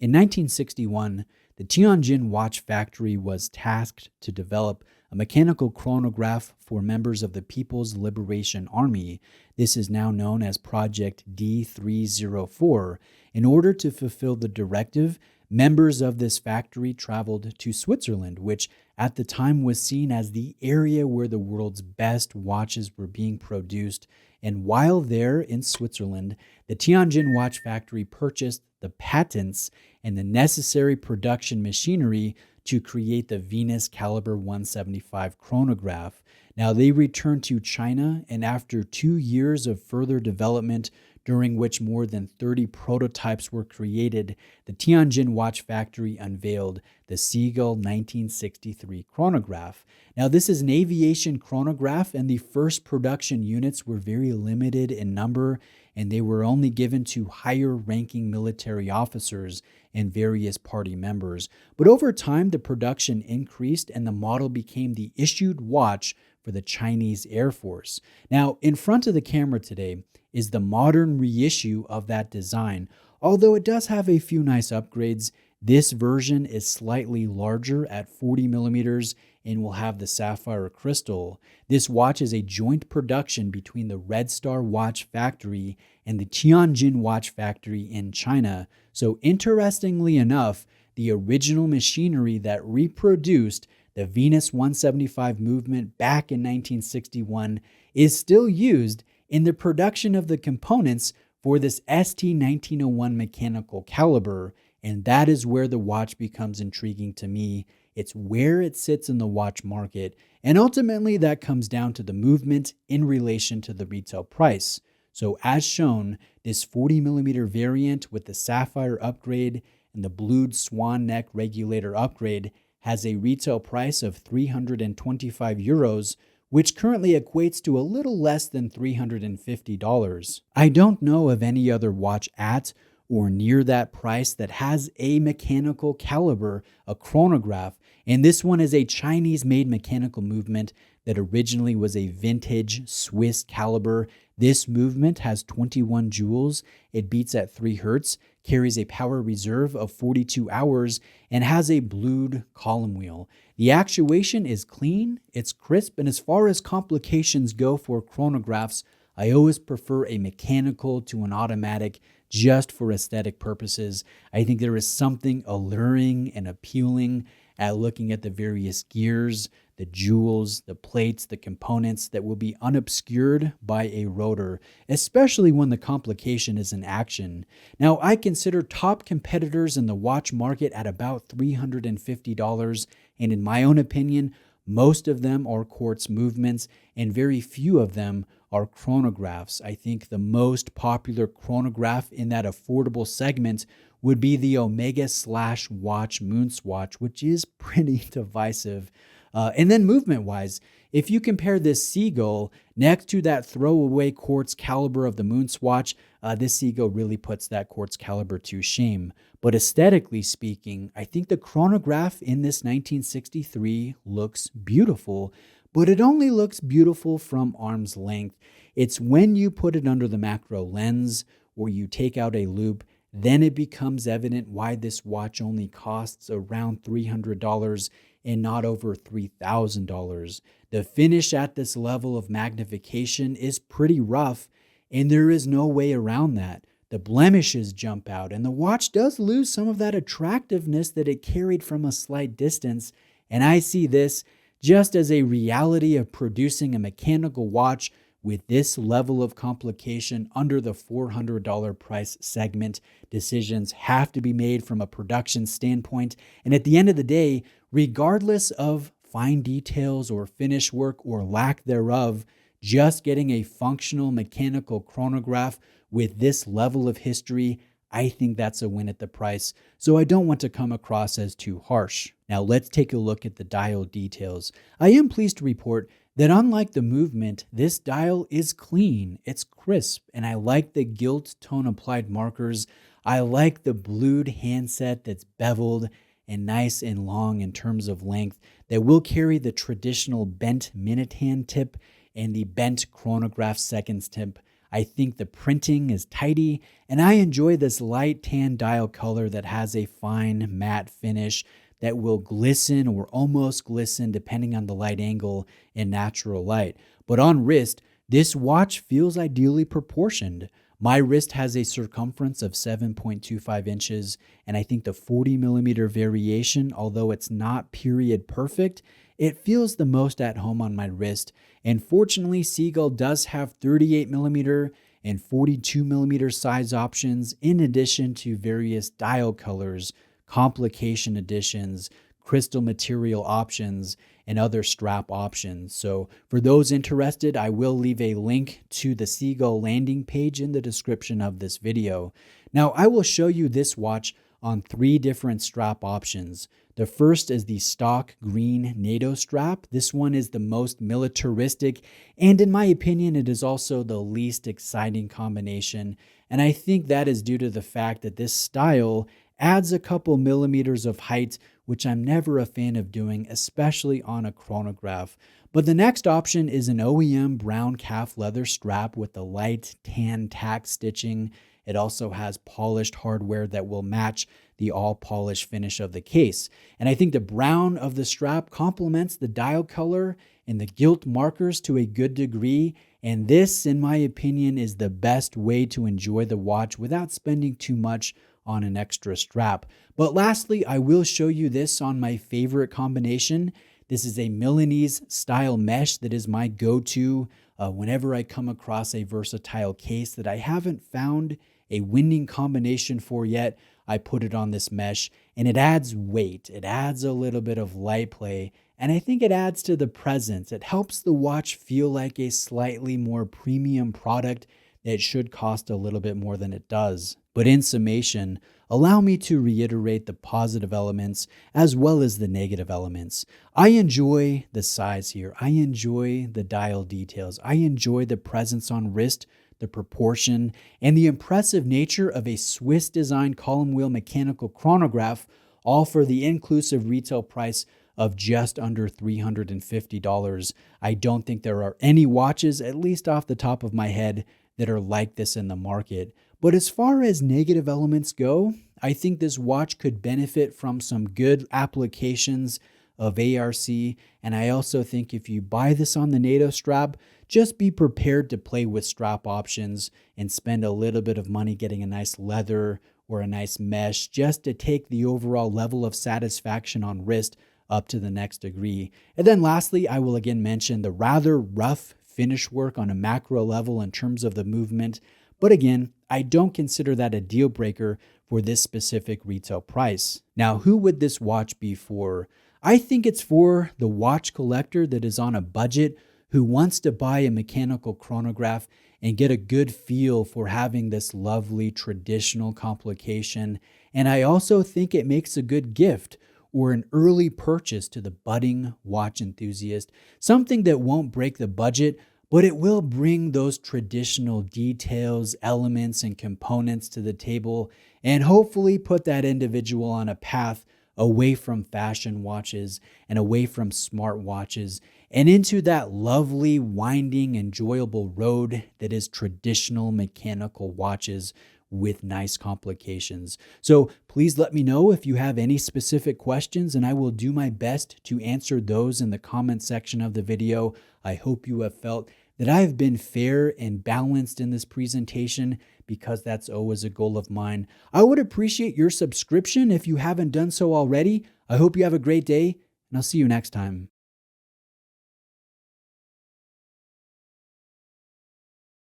In 1961, the Tianjin watch factory was tasked to develop a mechanical chronograph for members of the People's Liberation Army. This is now known as Project D304. In order to fulfill the directive, members of this factory traveled to Switzerland, which at the time was seen as the area where the world's best watches were being produced. And while there in Switzerland, the Tianjin watch factory purchased the patents and the necessary production machinery to create the Venus Caliber 175 chronograph. Now, they returned to China, and after 2 years of further development, during which more than 30 prototypes were created, the Tianjin watch factory unveiled the Seagull 1963 chronograph. Now, this is an aviation chronograph, and the first production units were very limited in number, and they were only given to higher-ranking military officers and various party members. But over time, the production increased, and the model became the issued watch for the Chinese Air Force. Now, in front of the camera today is the modern reissue of that design. Although it does have a few nice upgrades, this version is slightly larger at 40 millimeters and will have the sapphire crystal. This watch is a joint production between the Red Star Watch Factory and the Tianjin Watch Factory in China. So interestingly enough, the original machinery that reproduced the Venus 175 movement back in 1961 is still used in the production of the components for this ST-1901 mechanical caliber, and that is where the watch becomes intriguing to me. It's where it sits in the watch market, and ultimately that comes down to the movement in relation to the retail price. So as shown, this 40 millimeter variant with the sapphire upgrade and the blued swan neck regulator upgrade has a retail price of 325 euros, which currently equates to a little less than $350. I don't know of any other watch at or near that price that has a mechanical caliber, a chronograph, and this one is a Chinese-made mechanical movement that originally was a vintage Swiss caliber. This movement has 21 jewels, it beats at 3 hertz, carries a power reserve of 42 hours, and has a blued column wheel. The actuation is clean, it's crisp, and as far as complications go for chronographs, I always prefer a mechanical to an automatic just for aesthetic purposes. I think there is something alluring and appealing at looking at the various gears, the jewels, the plates, the components that will be unobscured by a rotor, especially when the complication is in action. Now, I consider top competitors in the watch market at about $350, and in my own opinion, most of them are quartz movements, and very few of them are chronographs. I think the most popular chronograph in that affordable segment would be the Omega/Watch Moonswatch, which is pretty divisive. And then movement-wise, if you compare this Seagull next to that throwaway quartz caliber of the Moonswatch, this Seagull really puts that quartz caliber to shame. But aesthetically speaking, I think the chronograph in this 1963 looks beautiful, but it only looks beautiful from arm's length. It's when you put it under the macro lens or you take out a loupe, then it becomes evident why this watch only costs around $300 and not over $3,000. The finish at this level of magnification is pretty rough, and there is no way around that. The blemishes jump out, and the watch does lose some of that attractiveness that it carried from a slight distance, and I see this just as a reality of producing a mechanical watch with this level of complication under the $400 price segment. Decisions have to be made from a production standpoint, and at the end of the day, regardless of fine details or finish work or lack thereof, just getting a functional mechanical chronograph with this level of history, I think that's a win at the price, so I don't want to come across as too harsh. Now let's take a look at the dial details. I am pleased to report that unlike the movement, this dial is clean, it's crisp, and I like the gilt tone applied markers. I like the blued handset that's beveled and nice and long in terms of length that will carry the traditional bent minute hand tip and the bent chronograph seconds tip. I think the printing is tidy, and I enjoy this light tan dial color that has a fine matte finish that will glisten or almost glisten depending on the light angle in natural light. But on wrist, this watch feels ideally proportioned. My wrist has a circumference of 7.25 inches, and I think the 40 millimeter variation, although it's not period perfect, it feels the most at home on my wrist. And fortunately, Seagull does have 38 millimeter and 42 millimeter size options, in addition to various dial colors, complication additions, crystal material options, and other strap options. So for those interested, I will leave a link to the Seagull landing page in the description of this video. Now, I will show you this watch on 3 different strap options. The first is the stock green NATO strap. This one is the most militaristic, and in my opinion, it is also the least exciting combination. And I think that is due to the fact that this style adds a couple millimeters of height, which I'm never a fan of doing, especially on a chronograph. But the next option is an OEM brown calf leather strap with the light tan tack stitching. It also has polished hardware that will match the all polished finish of the case. And I think the brown of the strap complements the dial color and the gilt markers to a good degree. And this, in my opinion, is the best way to enjoy the watch without spending too much on an extra strap. But lastly, I will show you this on my favorite combination. This is a Milanese style mesh that is my go-to whenever I come across a versatile case that I haven't found a winning combination for yet. I put it on this mesh, and it adds weight. It adds a little bit of light play, and I think it adds to the presence. It helps the watch feel like a slightly more premium product that should cost a little bit more than it does. But in summation, allow me to reiterate the positive elements as well as the negative elements. I enjoy the size here. I enjoy the dial details. I enjoy the presence on wrist, the proportion, and the impressive nature of a Swiss-designed column wheel mechanical chronograph, all for the inclusive retail price of just under $350. I don't think there are any watches, at least off the top of my head, that are like this in the market. But as far as negative elements go, I think this watch could benefit from some good applications of ARC, and I also think if you buy this on the NATO strap, just be prepared to play with strap options and spend a little bit of money getting a nice leather or a nice mesh just to take the overall level of satisfaction on wrist up to the next degree. And then lastly, I will again mention the rather rough finish work on a macro level in terms of the movement. But again, I don't consider that a deal breaker for this specific retail price. Now, who would this watch be for? I think it's for the watch collector that is on a budget who wants to buy a mechanical chronograph and get a good feel for having this lovely traditional complication. And I also think it makes a good gift or an early purchase to the budding watch enthusiast, something that won't break the budget, but it will bring those traditional details, elements, and components to the table, and hopefully put that individual on a path away from fashion watches and away from smart watches and into that lovely, winding, enjoyable road that is traditional mechanical watches with nice complications. So please let me know if you have any specific questions, and I will do my best to answer those in the comment section of the video. I hope you have felt that I have been fair and balanced in this presentation, because that's always a goal of mine. I would appreciate your subscription if you haven't done so already. I hope you have a great day, and I'll see you next time.